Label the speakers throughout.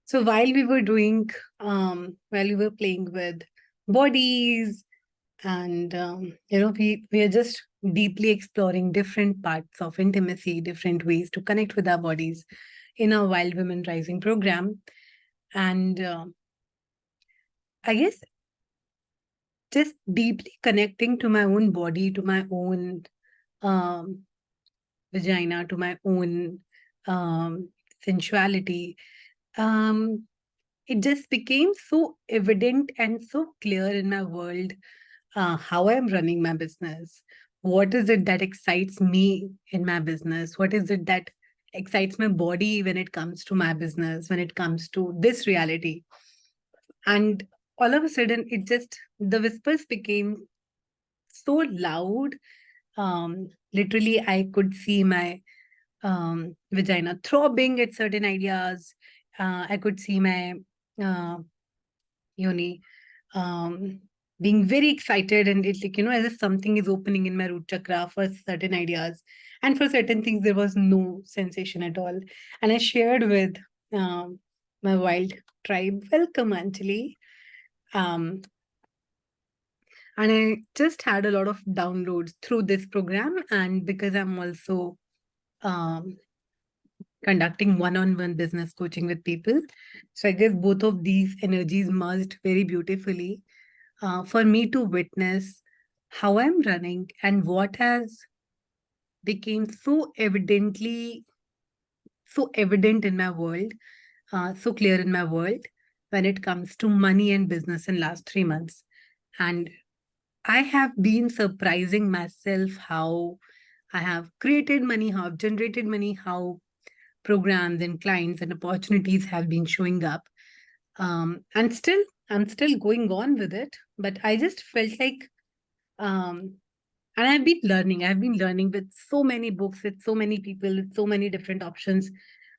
Speaker 1: So while we were playing with bodies and, we are just deeply exploring different parts of intimacy, different ways to connect with our bodies in our Wild Women Rising program. And I guess just deeply connecting to my own body, to my own um, vagina, to my own sensuality. Um, it just became so evident and so clear in my world how I'm running my business. What is it that excites me in my business? What is it that excites my body when it comes to my business, when it comes to this reality? And all of a sudden, the whispers became so loud. Literally, I could see my vagina throbbing at certain ideas. I could see my uh, yoni um, being very excited, and it's like, as if something is opening in my root chakra for certain ideas. And for certain things, there was no sensation at all. And I shared with my wild tribe, welcome, Anjali. Um, and I just had a lot of downloads through this program. And because I'm also um, conducting one-on-one business coaching with people. So I guess both of these energies merged very beautifully for me to witness how I'm running and what has became so evident in my world, so clear in my world when it comes to money and business in last 3 months. And I have been surprising myself how I have created money, how I've generated money, how programs and clients and opportunities have been showing up. And still, I'm still going on with it, but I just felt like, um, and I've been learning with so many books, with so many people, with so many different options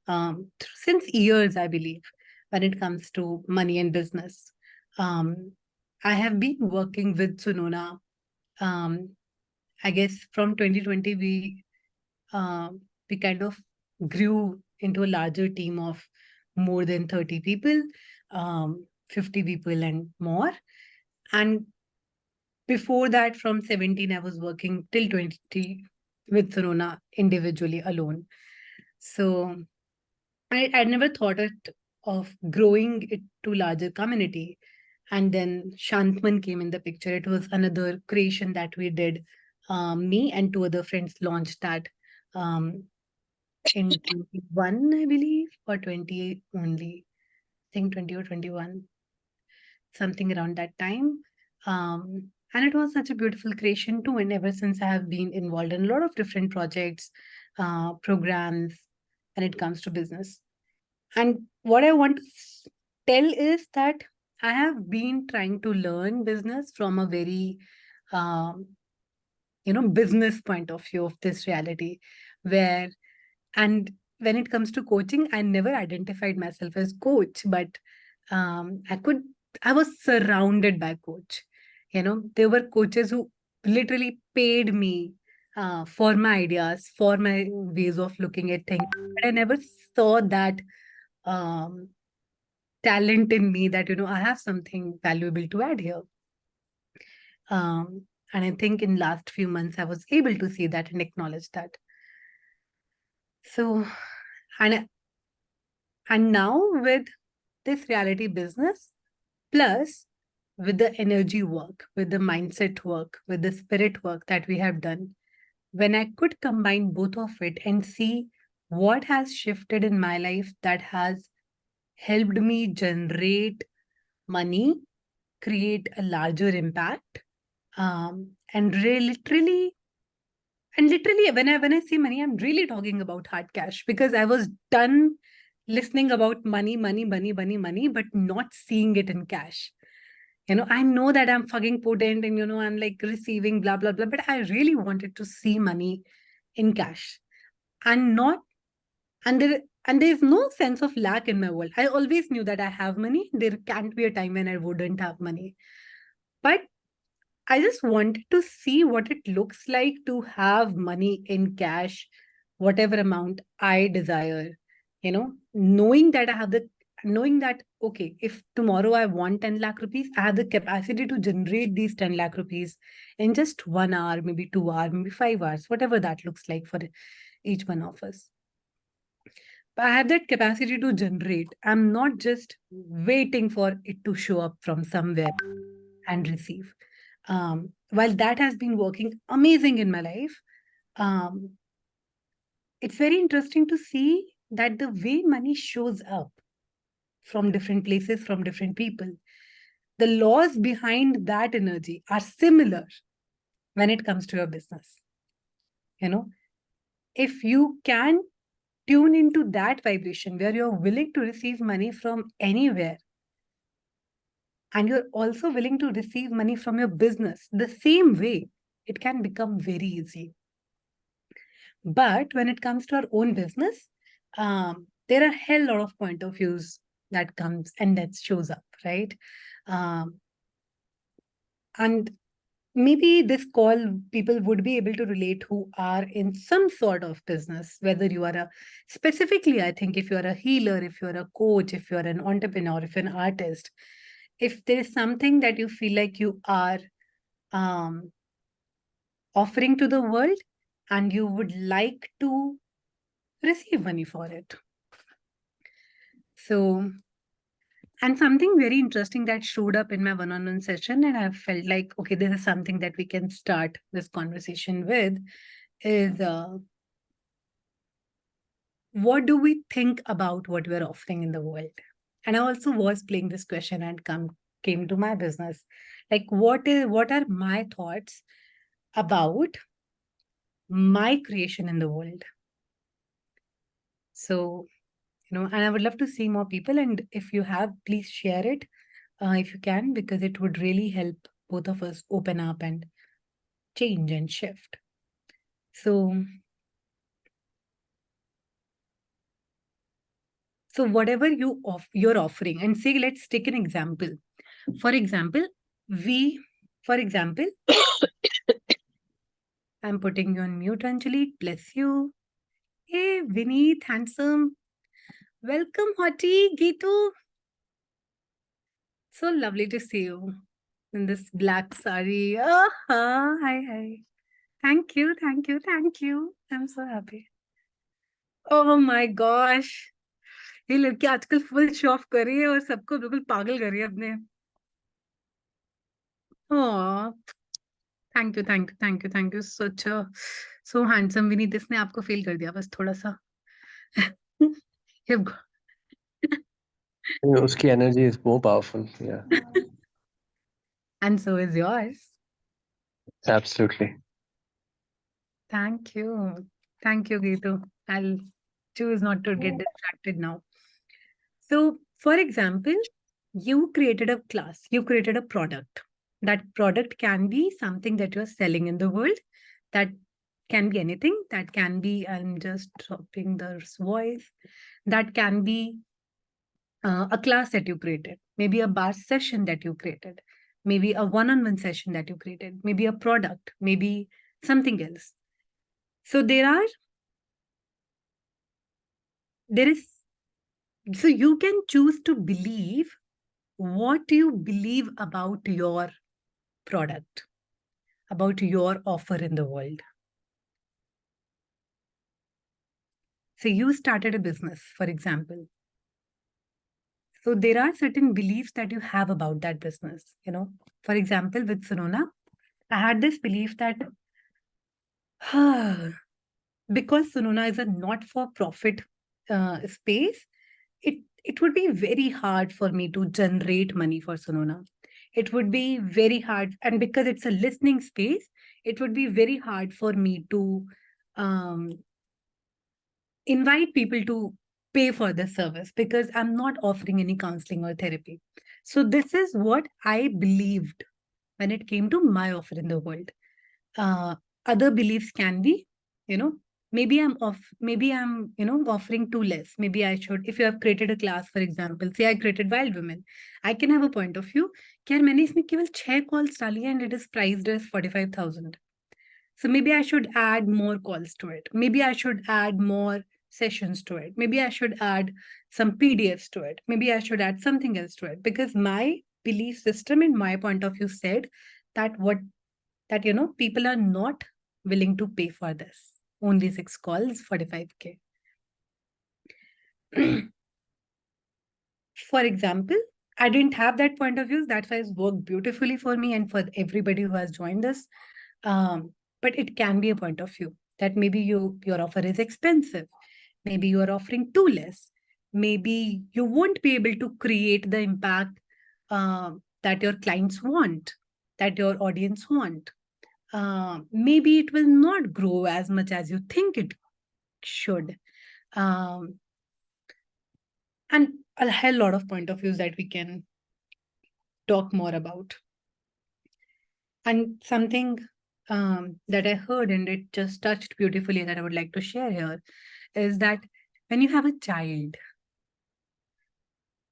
Speaker 1: since years, I believe, when it comes to money and business. Um, I have been working with Sunona. Um, I guess from 2020, we kind of grew into a larger team of more than 30 people, 50 people and more. And before that, from 17, I was working till 20 with Sonona individually alone. So I never thought of growing it to larger community. And then Shantman came in the picture. It was another creation that we did. Me and two other friends launched that um, in 21, I believe, or 20 only. I think 20 or 21, something around that time. And it was such a beautiful creation too. And ever since I have been involved in a lot of different projects, programs, when it comes to business. And what I want to tell is that I have been trying to learn business from a very, um, business point of view of this reality, where and when it comes to coaching, I never identified myself as coach, but um, I could, I was surrounded by coach. There were coaches who literally paid me for my ideas, for my ways of looking at things. But I never saw that um, talent in me that, I have something valuable to add here. Um, and I think in last few months, I was able to see that and acknowledge that. So, and And now with this reality business, plus with the energy work, with the mindset work, with the spirit work that we have done, when I could combine both of it and see what has shifted in my life that has helped me generate money, create a larger impact, and literally, when I say money, I'm really talking about hard cash because I was done listening about money, money, money, money, money, but not seeing it in cash. I know that I'm fucking potent and I'm like receiving blah blah blah, but I really wanted to see money in cash and not and there's no sense of lack in my world. I always knew that I have money. There can't be a time when I wouldn't have money. But I just wanted to see what it looks like to have money in cash, whatever amount I desire, knowing that knowing that, okay, if tomorrow I want 10 lakh rupees, I have the capacity to generate these 10 lakh rupees in just 1 hour, maybe 2 hours, maybe 5 hours, whatever that looks like for each one of us. But I have that capacity to generate. I'm not just waiting for it to show up from somewhere and receive. While that has been working amazing in my life, um, it's very interesting to see that the way money shows up from different places, from different people, the laws behind that energy are similar when it comes to your business. You know, if you can tune into that vibration where you're willing to receive money from anywhere, and you're also willing to receive money from your business the same way, it can become very easy. But when it comes to our own business, there are a hell lot of point of views that comes and that shows up, right? And maybe this call, people would be able to relate who are in some sort of business, whether you are specifically, I think if you're a healer, if you're a coach, if you're an entrepreneur, if you're an artist, if there is something that you feel like you are offering to the world and you would like to receive money for it. So, and something very interesting that showed up in my one-on-one session, and I felt like, okay, this is something that we can start this conversation with, is what do we think about what we're offering in the world? And I also was playing this question and came to my business. Like, what are my thoughts about my creation in the world? So, and I would love to see more people. And if you have, please share it if you can, because it would really help both of us open up and change and shift. So whatever you're offering, and say, let's take an example. For example, I'm putting you on mute, Anjali. Bless you. Hey, Vineet, handsome. Welcome, Hottie, Gitu. So lovely to see you in this black sari. Hi, hi. Thank you, thank you, thank you. I'm so happy. Oh my gosh. ये लड़की आजकल full show off कर रही है और सबको बिल्कुल पागल कर रही है अपने. Oh, thank you, thank you, thank you, thank you. Such a so handsome. Vineet इसने आपको फील कर दिया बस थोड़ा सा. You've got-
Speaker 2: उसकी energy is more powerful. Yeah,
Speaker 1: And so is yours.
Speaker 2: absolutely.
Speaker 1: Thank you. Thank you, Gitu. I'll choose not to get distracted now. So, for example, you created a class, you created a product. That product can be something that you're selling in the world. That can be anything. That can be, I'm just dropping the voice. That can be a class that you created, maybe a bar session that you created, maybe a one-on-one session that you created, maybe a product, maybe something else. So there is, so you can choose to believe what you believe about your product, about your offer in the world. So you started a business, for example. So there are certain beliefs that you have about that business. For example, with Sunona, I had this belief that because Sunona is a not-for-profit space, it would be very hard for me to generate money for Sunona. It would be very hard, and because it's a listening space, it would be very hard for me to invite people to pay for the service because I'm not offering any counseling or therapy. So this is what I believed when it came to my offer in the world. Other beliefs can be, maybe I'm offering too less. Maybe I should, if you have created a class, for example, say I created Wild Women, I can have a point of view कि यार मैंने इसमें केवल 6 calls डाली and it is priced as 45,000. So maybe I should add more calls to it. Maybe I should add more sessions to it. Maybe I should add some PDFs to it. Maybe I should add something else to it, because my belief system and my point of view said that people are not willing to pay for this. Only 6 calls, 45K. For example, I didn't have that point of view. That's why it's worked beautifully for me and for everybody who has joined us. But it can be a point of view that maybe your offer is expensive. Maybe you are offering too less. Maybe you won't be able to create the impact that your clients want, that your audience want. Maybe it will not grow as much as you think it should. Um, and a hell lot of point of views that we can talk more about. And something that I heard and it just touched beautifully that I would like to share here is that when you have a child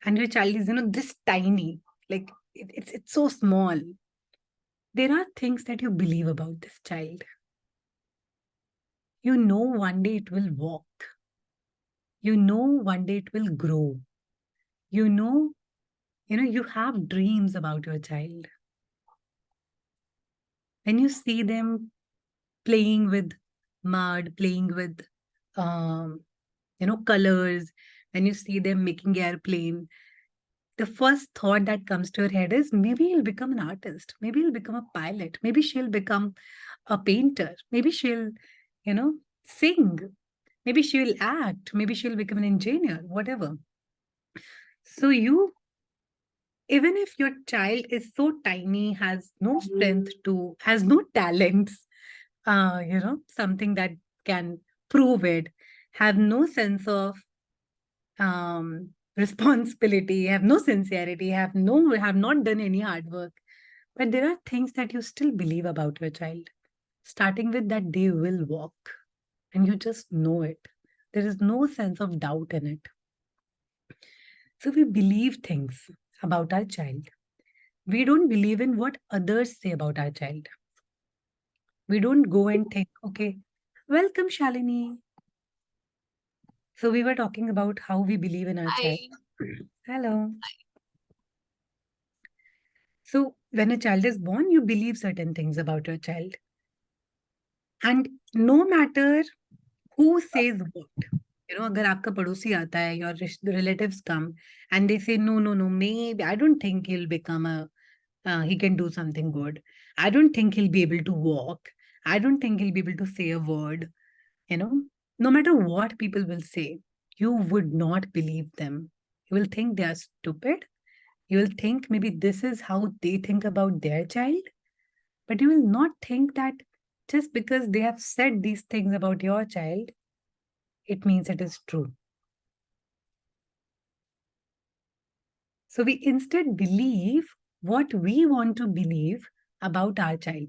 Speaker 1: and your child is, this tiny, like it's so small, there are things that you believe about this child. You know one day it will walk. You know one day it will grow. You know, you have dreams about your child. When you see them playing with mud, playing with colors, when you see them making airplane, the first thought that comes to your head is maybe he'll become an artist, maybe he'll become a pilot, maybe she'll become a painter, maybe she'll, sing, maybe she'll act, maybe she'll become an engineer, whatever. So even if your child is so tiny, has no strength has no talents, something that can prove it, have no sense of responsibility, have no sincerity, have not done any hard work, but there are things that you still believe about your child, starting with that they will walk, and you just know it. There is no sense of doubt in it. So we believe things about our child. We don't believe in what others say about our child. We don't go and think, okay, welcome, Shalini. So we were talking about how we believe in our child. Hello. So when a child is born, you believe certain things about your child. And no matter who says what, agar aapka padosi aata hai, your relatives come and they say, no, maybe I don't think he'll become he can do something good. I don't think he'll be able to walk. I don't think he'll be able to say a word. No matter what people will say, you would not believe them. You will think they are stupid. You will think maybe this is how they think about their child. But you will not think that just because they have said these things about your child, it means it is true. So we instead believe what we want to believe about our child.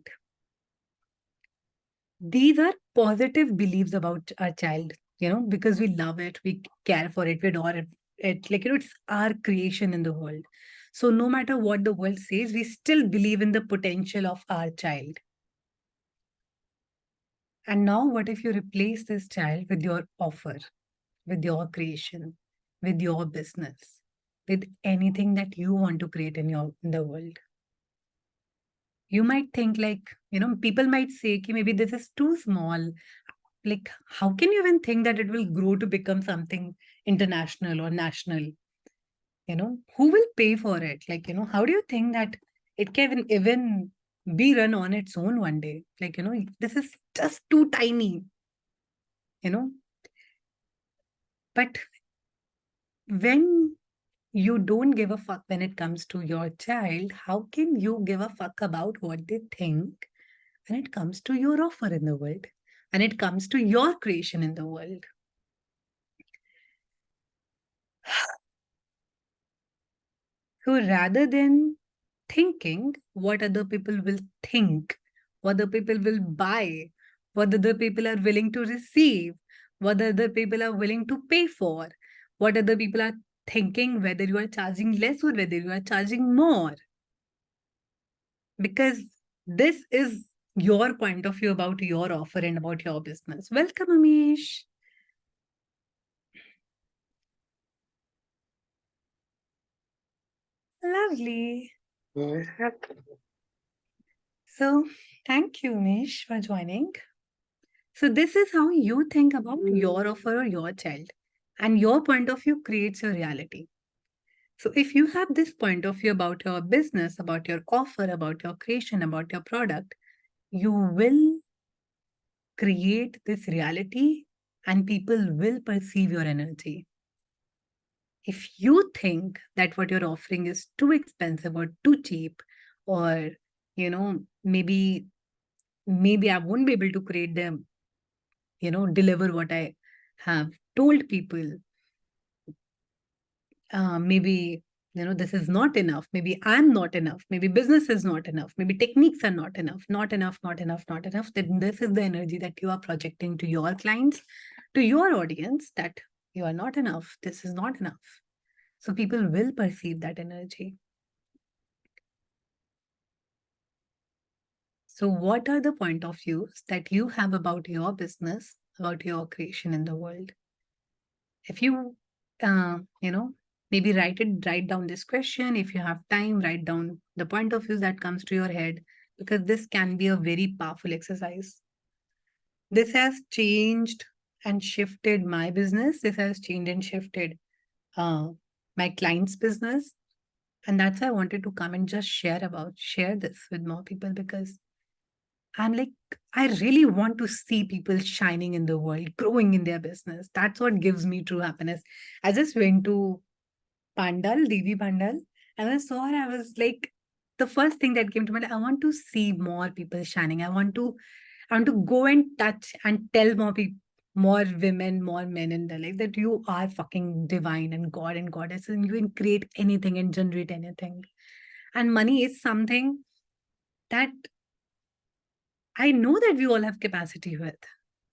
Speaker 1: These are positive beliefs about our child, because we love it, we care for it, we adore it. It's our creation in the world. So no matter what the world says, we still believe in the potential of our child. And now what if you replace this child with your offer, with your creation, with your business, with anything that you want to create in the world? You might think people might say, maybe this is too small. Like, how can you even think that it will grow to become something international or national? Who will pay for it? How do you think that it can even be run on its own one day? This is just too tiny, But when you don't give a fuck when it comes to your child, how can you give a fuck about what they think when it comes to your offer in the world? When it comes to your creation in the world? So rather than thinking what other people will think, what other people will buy, what other people are willing to receive, what other people are willing to pay for, what other people are thinking, whether you are charging less or whether you are charging more. Because this is your point of view about your offer and about your business. Welcome, Amish. Lovely. So thank you, Mish, for joining. So this is how you think about your offer or your child, and your point of view creates your reality. So if you have this point of view about your business, about your offer, about your creation, about your product, you will create this reality and people will perceive your energy. If you think that what you're offering is too expensive or too cheap, or maybe I won't be able to create them, deliver what I have told people, maybe this is not enough, maybe I'm not enough, maybe business is not enough, maybe techniques are not enough, not enough, then this is the energy that you are projecting to your clients, to your audience, that you are not enough, this is not enough. So people will perceive that energy. So what are the point of views that you have about your business, about your creation in the world? If you, maybe write down this question. If you have time, write down the point of views that comes to your head, because this can be a very powerful exercise. This has changed and shifted my business. This has changed and shifted my client's business. And that's why I wanted to come and just share this with more people, because I'm like, I really want to see people shining in the world, growing in their business. That's what gives me true happiness. I just went to Pandal, Devi Pandal, and I saw her. I was like, the first thing that came to mind, I want to see more people shining. I want to go and touch and tell more people, more women, more men in their life, that you are fucking divine and God and goddess, and you can create anything and generate anything. And money is something that I know that we all have capacity with.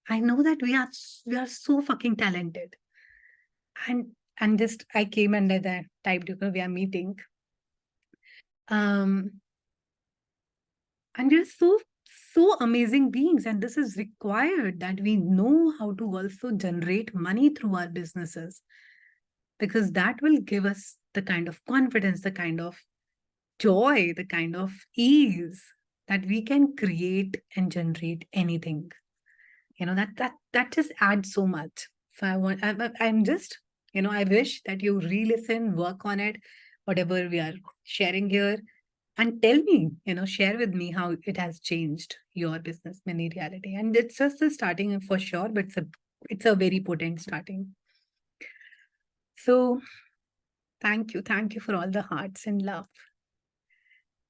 Speaker 1: I know that we are so fucking talented. And just I came under the typed, we are meeting. And we're so amazing beings. And this is required, that we know how to also generate money through our businesses, because that will give us the kind of confidence, the kind of joy, the kind of ease that we can create and generate anything. That just adds so much. So I'm just, I wish that you re-listen, work on it, whatever we are sharing here, and tell me, share with me how it has changed your business mini reality. And it's just the starting for sure, but it's a very potent starting. So thank you for all the hearts and love.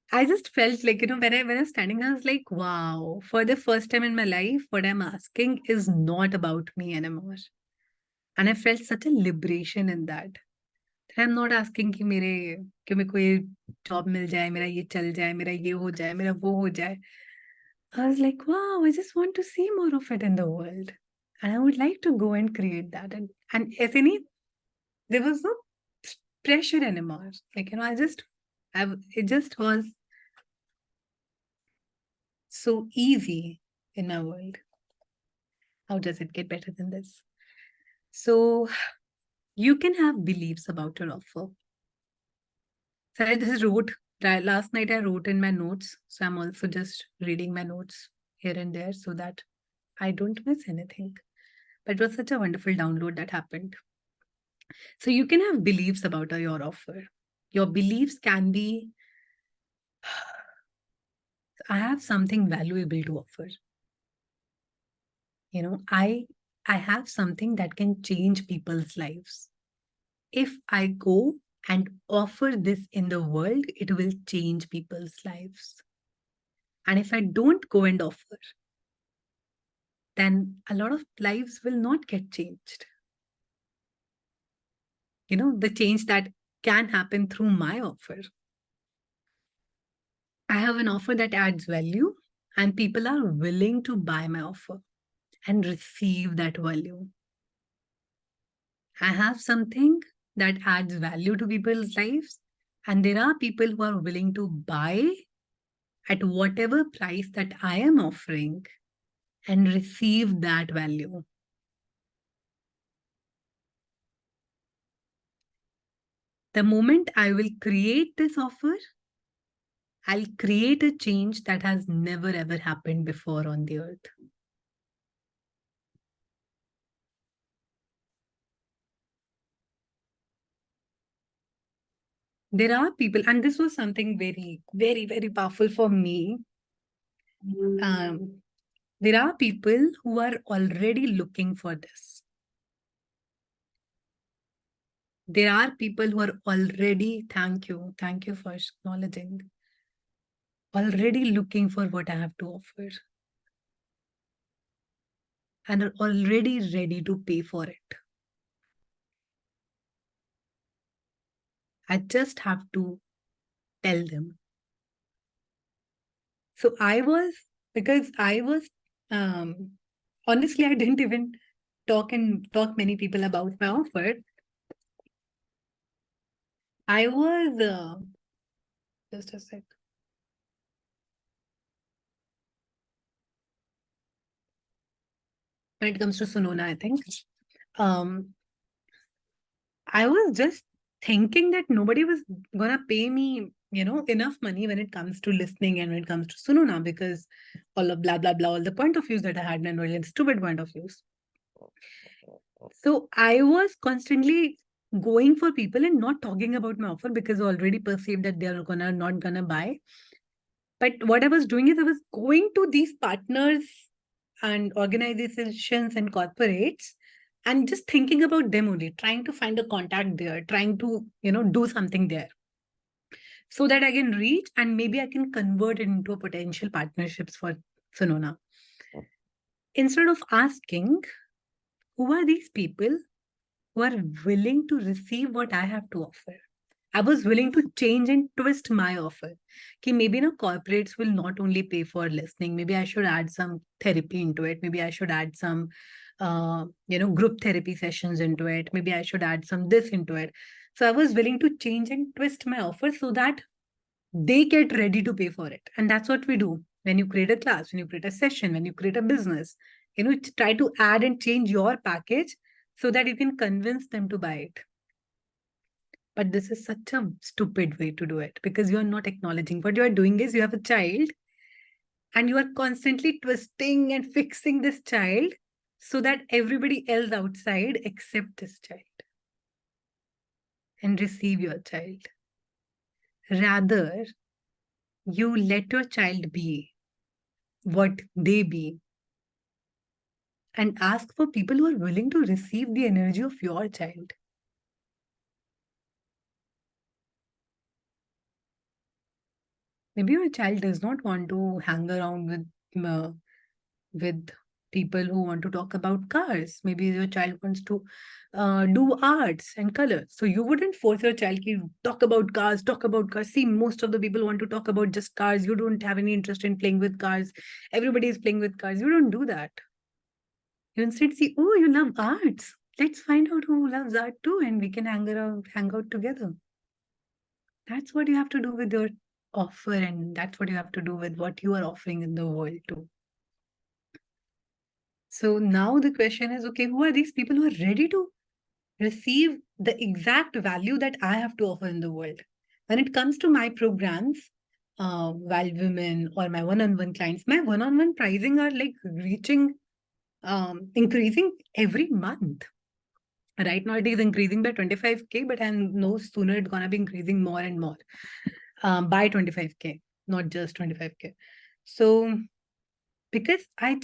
Speaker 1: I just felt like, when I was standing, I was like, wow, for the first time in my life, what I'm asking is not about me anymore. And I felt such a liberation in that. That I'm not asking कि मेरे को ये job मिल जाए, मेरा ये चल जाए, मेरा ये हो जाए, मेरा वो हो जाए. I was like, wow, I just want to see more of it in the world. And I would like to go and create that. And ऐसे नहीं, there was no pressure anymore. Like, it just was so easy in my world. How does it get better than this? So you can have beliefs about your offer. So I just wrote, last night I wrote in my notes. So I'm also just reading my notes here and there so that I don't miss anything. But it was such a wonderful download that happened. So you can have beliefs about your offer. Your beliefs can be, I have something valuable to offer. I have something that can change people's lives. If I go and offer this in the world, it will change people's lives. And if I don't go and offer, then a lot of lives will not get changed. The change that can happen through my offer. I have an offer that adds value, and people are willing to buy my offer and receive that value. I have something that adds value to people's lives, and there are people who are willing to buy at whatever price that I am offering and receive that value. The moment I will create this offer, I'll create a change that has never ever happened before on the earth. There are people, and this was something very, very, very powerful for me. There are people who are already looking for this. There are people who are already, thank you for acknowledging, already looking for what I have to offer and are already ready to pay for it. I just have to tell them. So because I was, honestly, I didn't even talk many people about my offer. I was, just a sec. When it comes to Sunona, I think, I was just thinking that nobody was gonna pay me, enough money when it comes to listening and when it comes to Sunona, because all of blah, blah, blah, all the point of views that I had and really stupid point of views. So I was constantly going for people and not talking about my offer because I already perceived that they're not gonna buy. But what I was doing is I was going to these partners and organizations and corporates and just thinking about them only, trying to find a contact there, trying to, do something there so that I can reach and maybe I can convert it into a potential partnerships for Sunona. Instead of asking, who are these people who are willing to receive what I have to offer? I was willing to change and twist my offer. Okay, maybe corporates will not only pay for listening. Maybe I should add some therapy into it. Maybe I should add some, group therapy sessions into it. Maybe I should add some this into it. So I was willing to change and twist my offer so that they get ready to pay for it. And that's what we do. When you create a class, when you create a session, when you create a business, try to add and change your package so that you can convince them to buy it. But this is such a stupid way to do it because you are not acknowledging. What you are doing is you have a child and you are constantly twisting and fixing this child so that everybody else outside accept this child and receive your child. Rather, you let your child be what they be and ask for people who are willing to receive the energy of your child. Maybe your child does not want to hang around with people who want to talk about cars. Maybe your child wants to do arts and colors. So you wouldn't force your child to talk about cars, See, most of the people want to talk about just cars. You don't have any interest in playing with cars. Everybody is playing with cars. You don't do that. You instead see, oh, you love arts. Let's find out who loves art too, and we can hang out together. That's what you have to do with your offer, and that's what you have to do with what you are offering in the world too. So now the question is, okay, who are these people who are ready to receive the exact value that I have to offer in the world? When it comes to my programs, Wild Women or my one-on-one clients, my one-on-one pricing are like increasing every month. Right now it is increasing by 25K, but I know sooner it's gonna be increasing more and more by 25K, not just 25K. So because I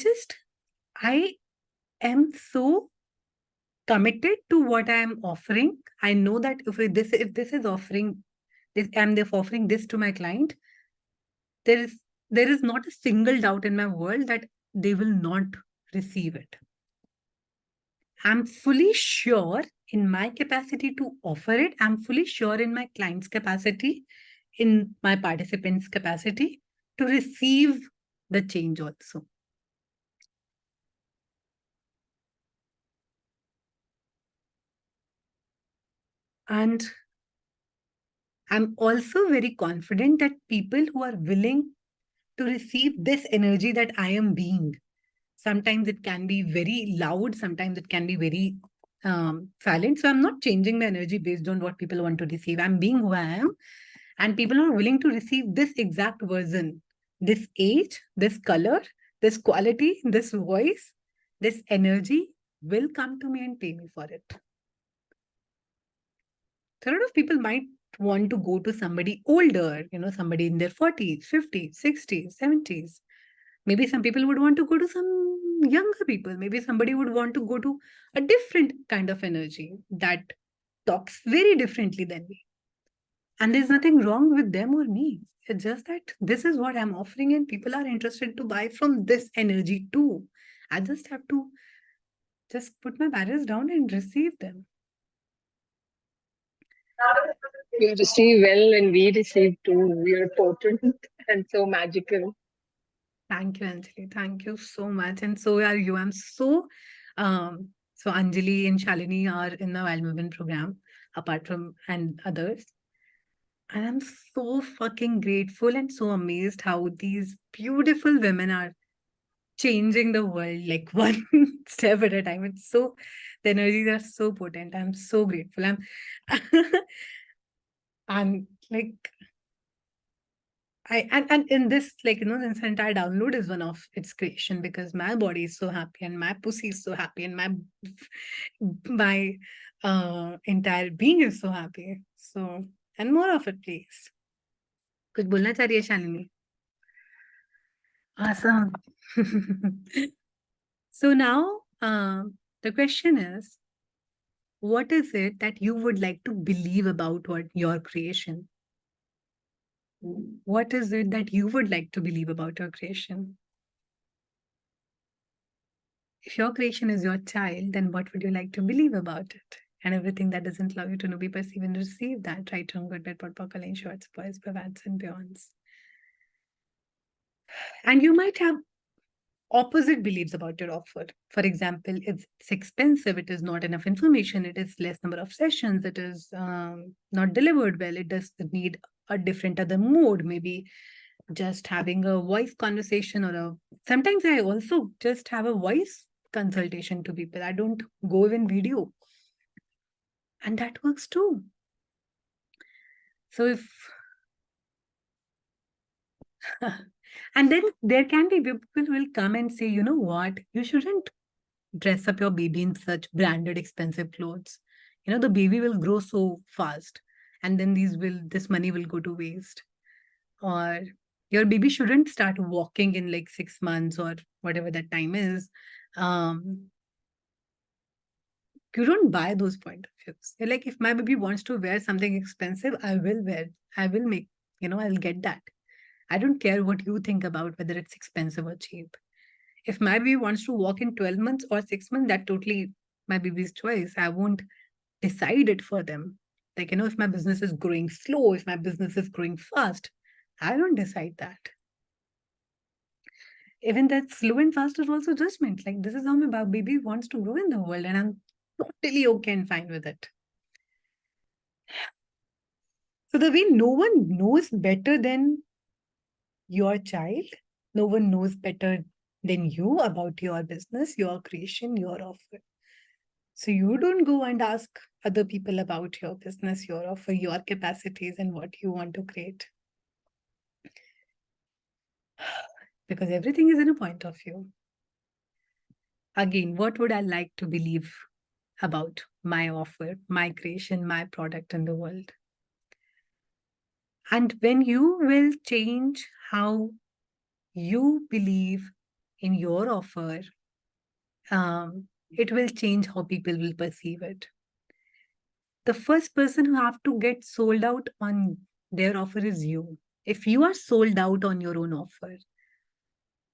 Speaker 1: am so committed to what I am offering. I know that if this is offering this, I'm offering this to my client, there is not a single doubt in my world that they will not receive it. I'm fully sure in my capacity to offer it. I'm fully sure in my client's capacity, in my participants' capacity to receive the change also. And I'm also very confident that people who are willing to receive this energy that I am being, sometimes it can be very loud, sometimes it can be very silent. So I'm not changing my energy based on what people want to receive. I'm being who I am, and people are willing to receive this exact version, this age, this color, this quality, this voice, this energy will come to me and pay me for it. So a lot of people might want to go to somebody older, somebody in their 40s, 50s, 60s, 70s. Maybe some people would want to go to some younger people. Maybe somebody would want to go to a different kind of energy that talks very differently than me. And there's nothing wrong with them or me. It's just that this is what I'm offering, and people are interested to buy from this energy too. I just have to just put my barriers down and receive them.
Speaker 3: You receive well and we receive too. We are potent and so magical.
Speaker 1: Thank you, Anjali. Thank you so much. And so are you. I'm so Anjali and Shalini are in the Wild Movement program, apart from and others. And I'm so fucking grateful and so amazed how these beautiful women are changing the world like one step at a time. It's so, the energies are so potent. I'm so grateful. I'm like, and in this, this entire download is one of its creation, because my body is so happy and my pussy is so happy and my entire being is so happy. So, and more of it, please. कुछ बोलना चाह रही है Shalini? Awesome. So now the question is, what is it that you would like to believe about your creation? What is it that you would like to believe about your creation? If your creation is your child, then what would you like to believe about it? And everything that doesn't allow you to know, be, perceive, and receive that, right, wrong, good, bad, pot, pockle, in shorts, boys, bads, and beyonds. And you might have opposite beliefs about your offer. For example, it's expensive, it is not enough information, it is less number of sessions, it is not delivered well, it does need a different other mode, maybe just having a voice conversation, or sometimes I also just have a voice consultation to people. I don't go in video, and that works too. So if and then there can be people who will come and say, you know what, you shouldn't dress up your baby in such branded expensive clothes. The baby will grow so fast, and then this money will go to waste. Or your baby shouldn't start walking in like 6 months or whatever that time is. You don't buy those point of views. You're like, if my baby wants to wear something expensive, I will wear. I will make, I'll get that. I don't care what you think about whether it's expensive or cheap. If my baby wants to walk in 12 months or 6 months, that totally my baby's choice. I won't decide it for them. Like, if my business is growing slow, if my business is growing fast, I don't decide that. Even that slow and fast is also judgment. Like, this is how my baby wants to grow in the world, and I'm totally okay and fine with it. So the way no one knows better than your child, no one knows better than you about your business, your creation, your offer. So you don't go and ask other people about your business, your offer, your capacities, and what you want to create. Because everything is in a point of view. Again, what would I like to believe about my offer, my creation, my product in the world? And when you will change how you believe in your offer, it will change how people will perceive it. The first person who have to get sold out on their offer is you. If you are sold out on your own offer,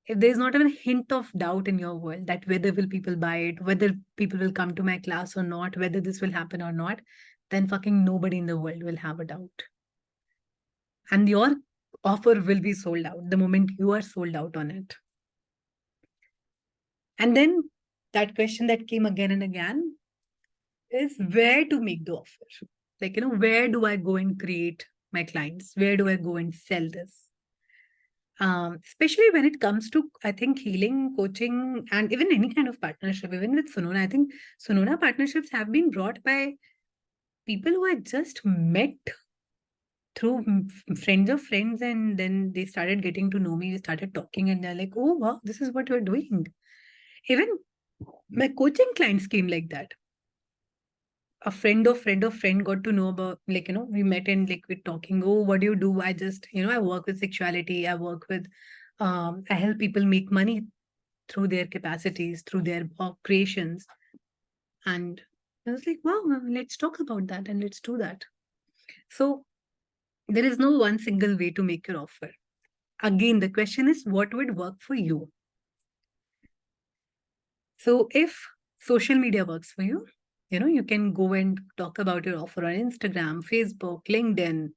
Speaker 1: if there's not even a hint of doubt in your world that whether will people buy it, whether people will come to my class or not, whether this will happen or not, then fucking nobody in the world will have a doubt. And your offer will be sold out the moment you are sold out on it. And then that question that came again and again is where to make the offer. Like, where do I go and create my clients? Where do I go and sell this? Especially when it comes to, I think, healing, coaching, and even any kind of partnership, even with Sunona. I think Sunona partnerships have been brought by people who had just met through friends of friends, and then they started getting to know me, we started talking, and they're like, oh, wow, this is what you're doing. Even my coaching clients came like that. A friend of friend got to know about, like, we met and like we're talking, oh, what do you do? I just, I work with sexuality, I work with, I help people make money through their capacities, through their creations. And I was like, wow, let's talk about that and let's do that. So there is no one single way to make your offer. Again, the question is, what would work for you? So if social media works for you, you can go and talk about your offer on Instagram, Facebook, LinkedIn.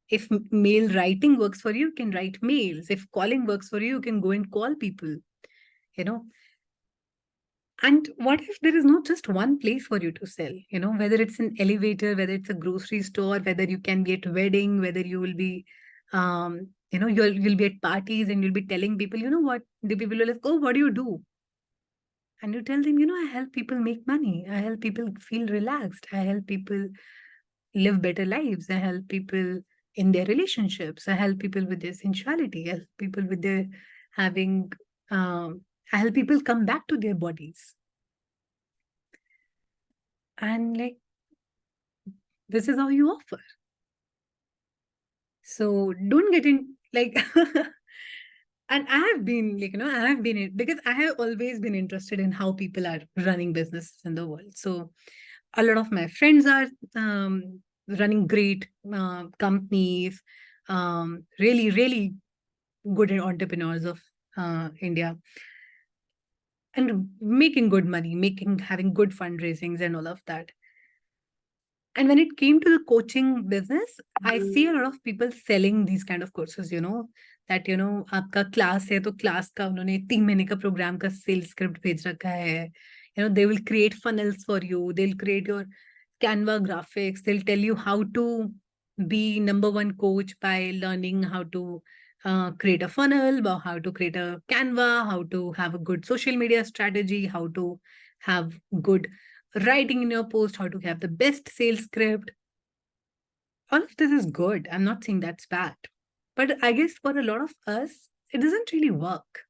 Speaker 1: If mail writing works for you, you can write mails. If calling works for you, you can go and call people, you know. And what if there is not just one place for you to sell, whether it's an elevator, whether it's a grocery store, whether you can be at wedding, whether you will be, you'll be at parties and you'll be telling people, what, the people will like, oh, what do you do? And you tell them, I help people make money. I help people feel relaxed. I help people live better lives. I help people in their relationships. I help people with their sensuality. I help people with their having, I help people come back to their bodies. And like, this is how you offer. So don't get in like, and I have been like, I have been, because I have always been interested in how people are running businesses in the world. So a lot of my friends are running great companies, really, really good entrepreneurs of India, and making good money, having good fundraisings and all of that. And when it came to the coaching business, I see a lot of people selling these kind of courses, that, आपका class है तो class का उन्होंने 3 महीने का program का sales script भेज रखा है. They will create funnels for you. They'll create your Canva graphics. They'll tell you how to be #1 coach by learning how to create a funnel, or how to create a Canva, how to have a good social media strategy, how to have good writing in your post, how to have the best sales script. All of this is good. I'm not saying that's bad. But I guess for a lot of us, it doesn't really work.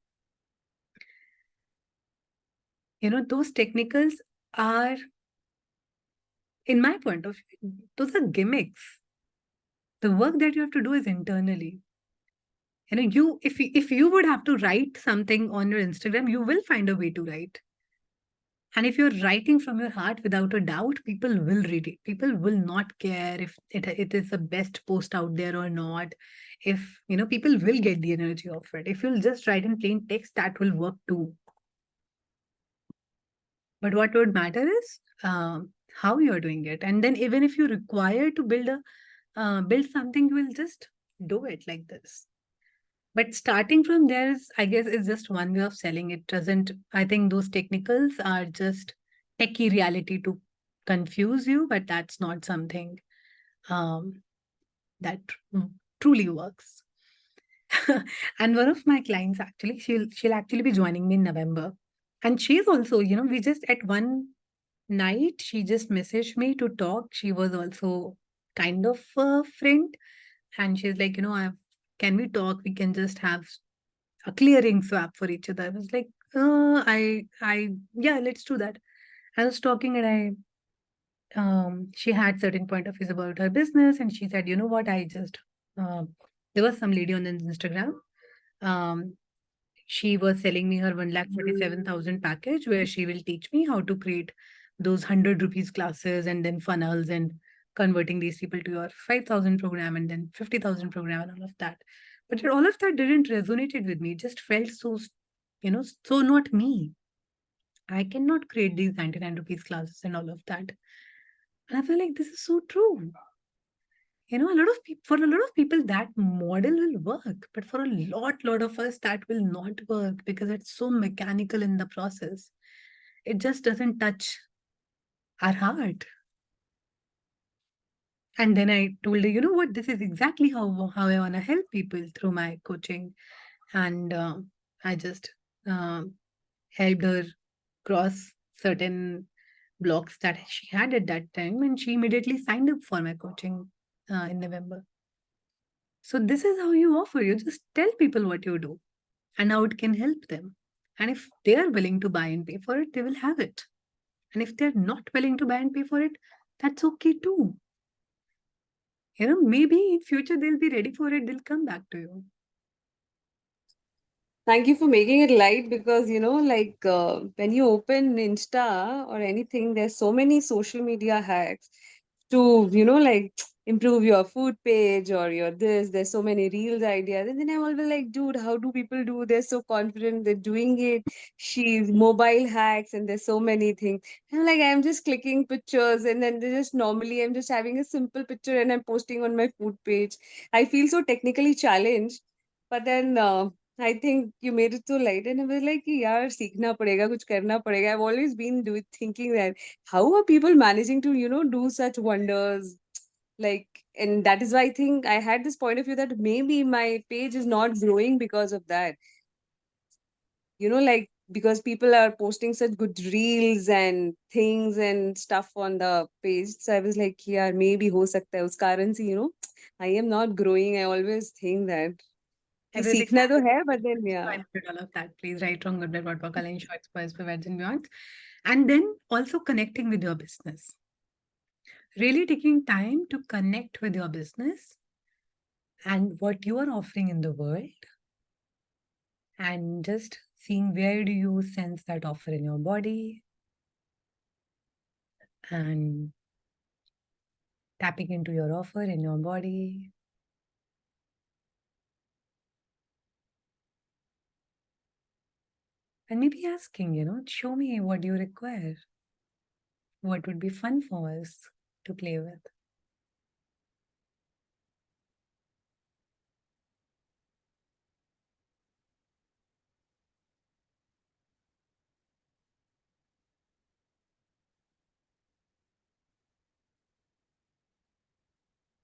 Speaker 1: Those technicals are, in my point of view, those are gimmicks. The work that you have to do is internally. If you would have to write something on your Instagram, you will find a way to write. And if you're writing from your heart without a doubt, people will read it. People will not care if it is the best post out there or not. If, people will get the energy of it. If you'll just write in plain text, that will work too. But what would matter is how you're doing it. And then even if you require to build something, you will just do it like this. But starting from there is, I guess, is just one way of selling. It doesn't, I think those technicals are just techie reality to confuse you, but that's not something that truly works. And one of my clients, actually, she'll actually be joining me in November. And she's also, we just at one night, she just messaged me to talk. She was also kind of a friend. And she's like, can we talk? We can just have a clearing swap for each other. I was like, yeah, let's do that. I was talking, and she had certain point of views about her business, and she said, you know what, there was some lady on Instagram. She was selling me her 1,47,000 package, where she will teach me how to create those 100 rupees classes and then funnels and converting these people to your 5,000 program and then 50,000 program and all of that. But all of that didn't resonate with me. It just felt so, so not me. I cannot create these 99 rupees classes and all of that. And I feel like this is so true. A lot of people, for a lot of people, that model will work, but for a lot of us, that will not work because it's so mechanical in the process. It just doesn't touch our heart. And then I told her, you know what, this is exactly how I want to help people through my coaching. And I just helped her cross certain blocks that she had at that time, and she immediately signed up for my coaching in November. So this is how you offer. You just tell people what you do and how it can help them. And if they are willing to buy and pay for it, they will have it. And if they're not willing to buy and pay for it, that's okay too. Maybe in future they'll be ready for it, they'll come back to you.
Speaker 4: Thank you for making it light because, like when you open Insta or anything, there's so many social media hacks to, like improve your food page or your this. There's so many reels ideas. And then I'm always like, dude, how do people do? They're so confident, they're doing it. She's mobile hacks and there's so many things. I'm like, I'm just clicking pictures and then they just normally I'm just having a simple picture and I'm posting on my food page. I feel so technically challenged. But then I think you made it so light, and I was like, कि यार सीखना पड़ेगा, कुछ करना पड़ेगा. I've always been thinking that how are people managing to do such wonders, like, and that is why I think I had this point of view that maybe my page is not growing because of that. Like because people are posting such good reels and things and stuff on the page. So I was like, yeah, maybe हो सकता है उस कारण से, I am not growing. I always think that. कि
Speaker 1: Everything
Speaker 4: सीखना तो
Speaker 1: that
Speaker 4: है, but then
Speaker 1: is
Speaker 4: yeah.
Speaker 1: fine with all of that. Please write wrong, good, bad, what, what, color, shorts, boys, provides and beyond. And then also connecting with your business. Really taking time to connect with your business and what you are offering in the world, and just seeing where do you sense that offer in your body, and tapping into your offer in your body. And maybe asking, show me what you require. What would be fun for us to play with?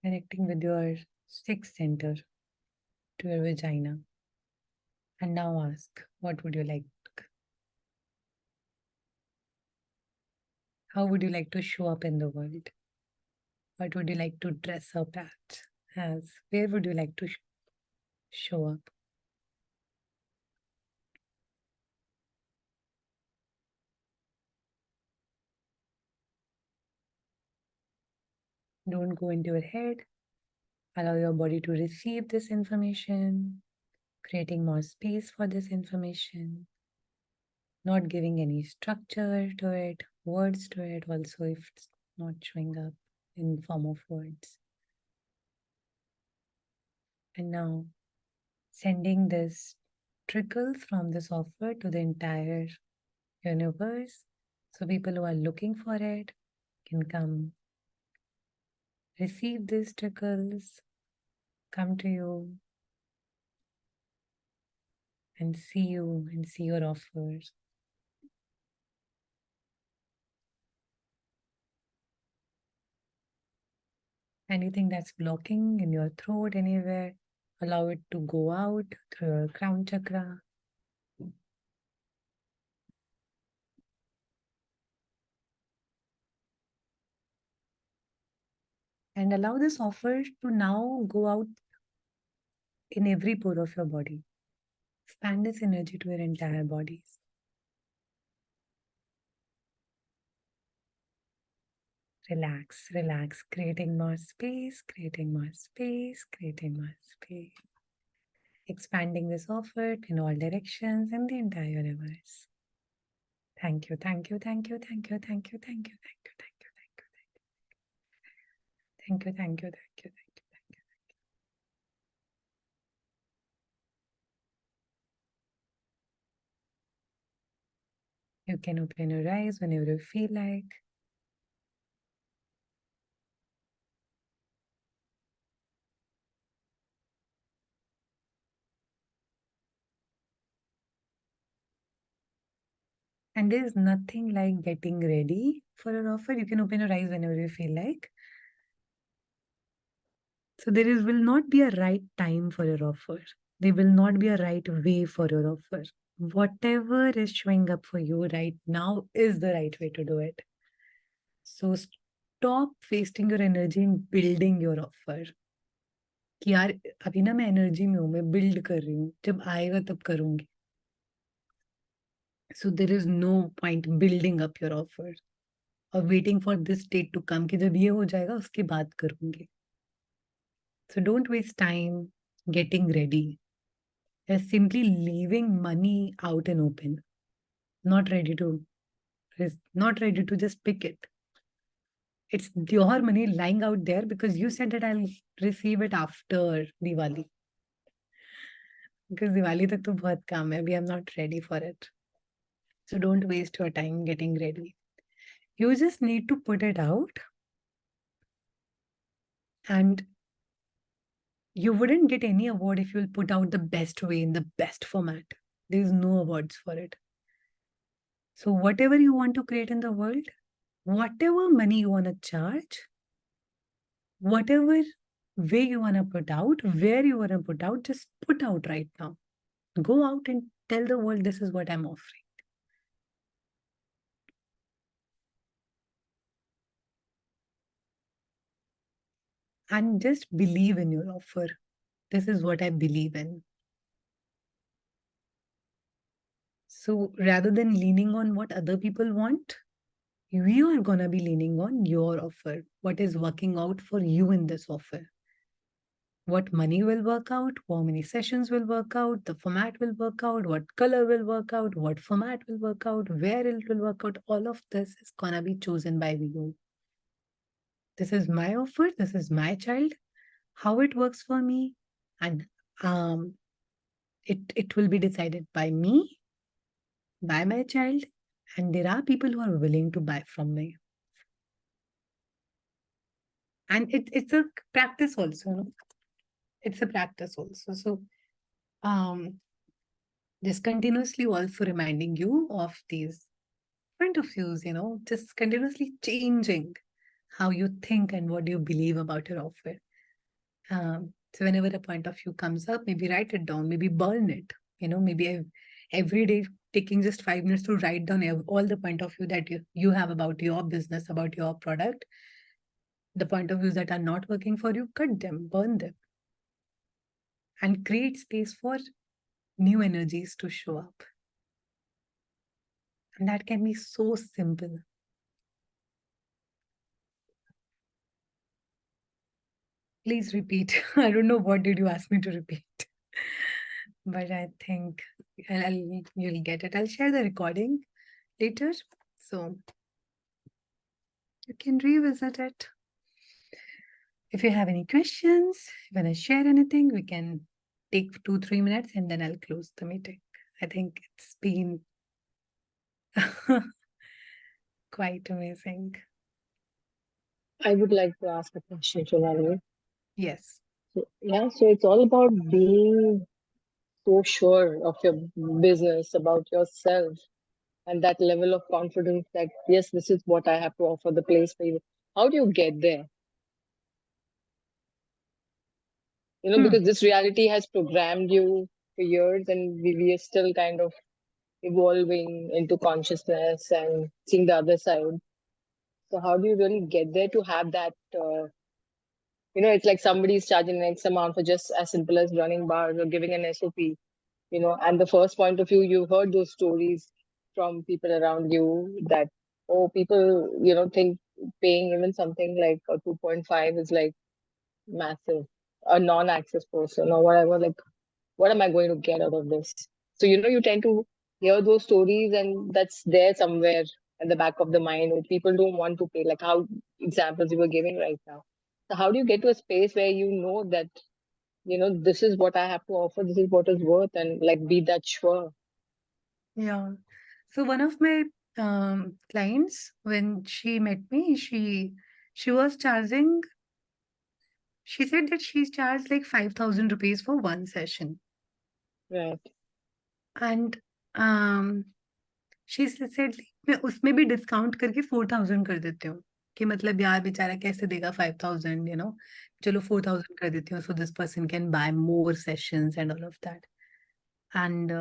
Speaker 1: Connecting with your sixth center, to your vagina. And now ask, what would you like? How would you like to show up in the world? What would you like to dress up as? Where would you like to show up? Don't go into your head. Allow your body to receive this information, creating more space for this information, not giving any structure to it, words to it, also if it's not showing up in form of words. And now sending this trickles from this offer to the entire universe. So people who are looking for it can come receive these trickles, come to you and see you and see your offers. Anything that's blocking in your throat anywhere, allow it to go out through your crown chakra. And allow this offer to now go out in every pore of your body. Expand this energy to your entire bodies. Relax, relax, creating more space, creating more space, creating more space. Expanding this offer in all directions in the entire universe. Thank you, thank you, thank you, thank you, thank you, thank you, thank you, thank you, thank you, thank you, thank you, thank you, thank you, thank you, thank you. You can open your eyes whenever you feel like. And there's nothing like getting ready for an offer. You can open your eyes whenever you feel like. So will not be a right time for your offer. There will not be a right way for your offer. Whatever is showing up for you right now is the right way to do it. So stop wasting your energy in building your offer. कि यार अभी ना मैं energy में हूँ, मैं build कर रही हूँ, जब आएगा तब करूंगी. So there is no point building up your offer or waiting for this state to come कि जब ये हो जाएगा उसके बाद करूंगी. So don't waste time getting ready. You're simply leaving money out and open, not ready to just pick it. It's your money lying out there because you said that I'll receive it after Diwali. Because Diwali tak to bahut kaam hai. I'm not ready for it. So don't waste your time getting ready. You just need to put it out. And you wouldn't get any award if you'll put out the best way in the best format. There's no awards for it. So whatever you want to create in the world, whatever money you want to charge, whatever way you want to put out, where you want to put out, just put out right now. Go out and tell the world this is what I'm offering. And just believe in your offer. This is what I believe in. So rather than leaning on what other people want, you are going to be leaning on your offer. What is working out for you in this offer? What money will work out, how many sessions will work out, the format will work out, what color will work out, what format will work out, where it will work out. All of this is gonna be chosen by you. This is my offer, this is my child, how it works for me, and it will be decided by me, by my child, and there are people who are willing to buy from me. And it's a practice also. No? It's a practice also. So just continuously also reminding you of these point of views, just continuously changing how you think and what you believe about your offer. So whenever a point of view comes up, maybe write it down, maybe burn it, maybe every day taking just 5 minutes to write down all the point of view that you have about your business, about your product. The point of views that are not working for you, cut them, burn them, and create space for new energies to show up. And that can be so simple. Please repeat. I don't know what did you ask me to repeat, but I think you'll get it. I'll share the recording later, so you can revisit it. If you have any questions, if you want to share anything, we can take 2-3 minutes and then I'll close the meeting. I think it's been quite amazing.
Speaker 3: I would like to ask a question, Shivani.
Speaker 1: Yes.
Speaker 3: So it's all about being so sure of your business, about yourself, and that level of confidence that, yes, this is what I have to offer, the place for you. How do you get there? Because this reality has programmed you for years, and we are still kind of evolving into consciousness and seeing the other side. So how do you really get there to have that? It's like somebody's charging X amount for just as simple as running bars or giving an SOP. And the first point of view, you heard those stories from people around you that, people, think paying even something like a 2.5 is like massive. A non-access person or whatever, like, what am I going to get out of this? So, you tend to hear those stories, and that's there somewhere at the back of the mind. People don't want to pay, like how examples you were giving right now. So how do you get to a space where you know that, this is what I have to offer, this is what is worth, and like be that sure?
Speaker 1: Yeah. So one of my clients, when she met me, she was charging. She said that she's charged like 5,000 rupees for one session.
Speaker 3: Right.
Speaker 1: And she said, मैं उसमें भी discount करके 4,000 कर देती हूँ. कि मतलब यार बेचारा कैसे देगा 5,000, चलो 4,000 कर देती हूँ, so this person can buy more sessions and all of that. And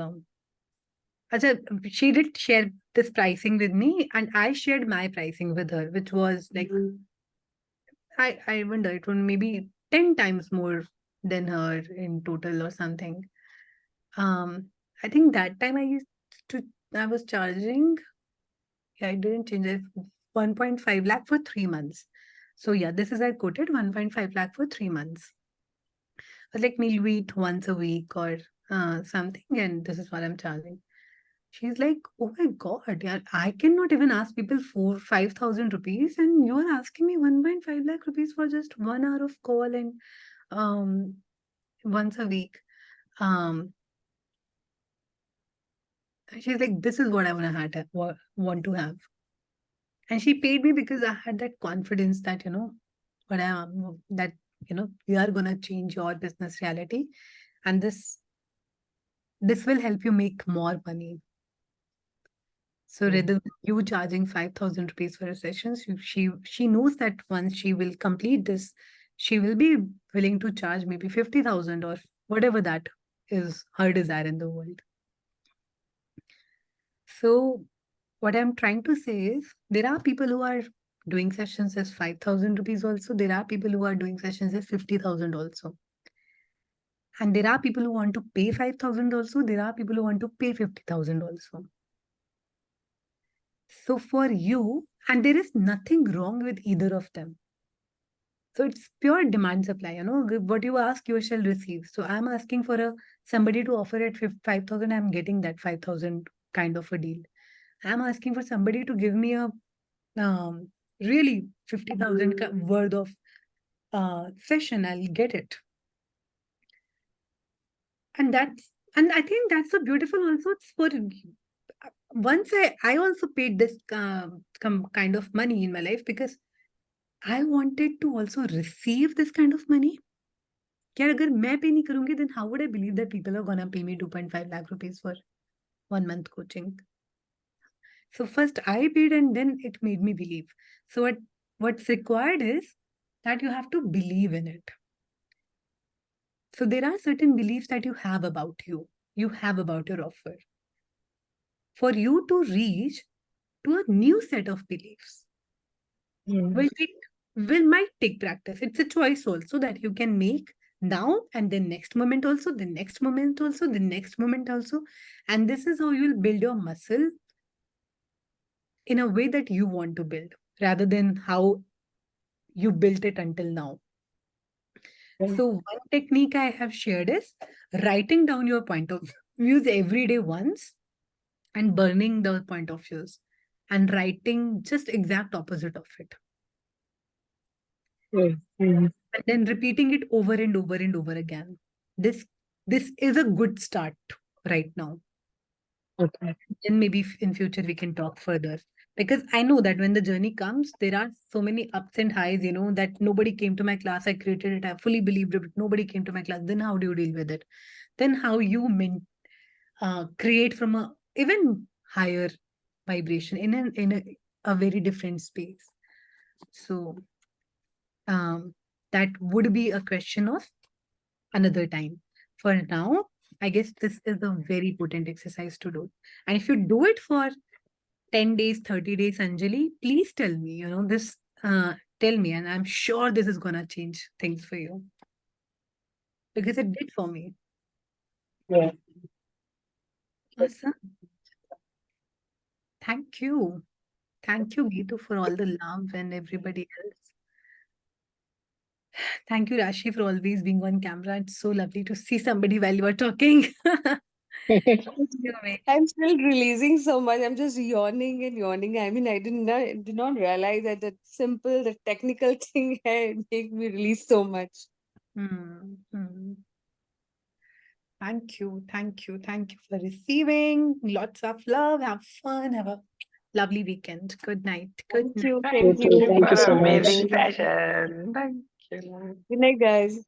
Speaker 1: she did share this pricing with me, and I shared my pricing with her, which was like, I wonder, it was maybe 10 times more than her in total or something. I think that time I was charging, I didn't change it, 1.5 lakh for 3 months. So yeah, this is I quoted 1.5 lakh for 3 months. But like we'll eat once a week or something, and this is what I'm charging. She's like, oh my God, yeah, I cannot even ask people 5,000 rupees, and you're asking me 1.5 lakh rupees for just 1 hour of call and once a week. She's like, this is what I want to have. And she paid me because I had that confidence that, we are gonna change your business reality, and this will help you make more money. So rather than you charging 5,000 rupees for a session, she knows that once she will complete this, she will be willing to charge maybe 50,000 or whatever that is her desire in the world. So what I'm trying to say is there are people who are doing sessions as 5,000 rupees also. There are people who are doing sessions as 50,000 also. And there are people who want to pay 5,000 also. There are people who want to pay 50,000 also. So for you, and there is nothing wrong with either of them. So it's pure demand supply, what you ask, you shall receive. So I'm asking for somebody to offer at 5,000, I'm getting that 5,000 kind of a deal. I'm asking for somebody to give me a really 50,000 worth of session, I'll get it. And I think that's so beautiful also. It's for once I also paid this kind of money in my life because I wanted to also receive this kind of money. क्या अगर मैं pay नहीं करूंगी, then how would I believe that people are gonna pay me 2.5 lakh rupees for 1 month coaching? So first I paid and then it made me believe. So what's required is that you have to believe in it. So there are certain beliefs that you have about you have about your offer. For you to reach to a new set of beliefs might take practice. It's a choice also that you can make now and then next moment also, the next moment also, the next moment also. And this is how you'll build your muscle in a way that you want to build rather than how you built it until now. So one technique I have shared is writing down your point of views every day once and burning the point of views and writing just exact opposite of it. And then repeating it over and over and over again. This is a good start right now.
Speaker 3: Okay.
Speaker 1: Then maybe in future we can talk further. Because I know that when the journey comes, there are so many ups and highs, that nobody came to my class, I created it, I fully believed it, but nobody came to my class. Then how do you deal with it? Then how you create from a even higher vibration in a very different space. So that would be a question of another time. For now, I guess this is a very potent exercise to do. And if you do it for 10 days, 30 days, Anjali, please tell me, tell me, and I'm sure this is going to change things for you. Because it did for me.
Speaker 3: Yeah.
Speaker 1: Awesome. Thank you. Thank you, Geetu, for all the love and everybody else. Thank you, Rashi, for always being on camera. It's so lovely to see somebody while you are talking.
Speaker 4: I'm still releasing so much. I'm just yawning and yawning. I mean, I did not realize that the technical thing had made me release so much.
Speaker 1: Thank you. Thank you. Thank you for receiving. Lots of love. Have fun. Have a lovely weekend. Good night. Good
Speaker 4: Thank
Speaker 1: night.
Speaker 4: you.
Speaker 3: Thank you. Thank you so much.
Speaker 2: Amazing session. Thank you.
Speaker 4: Good night, guys.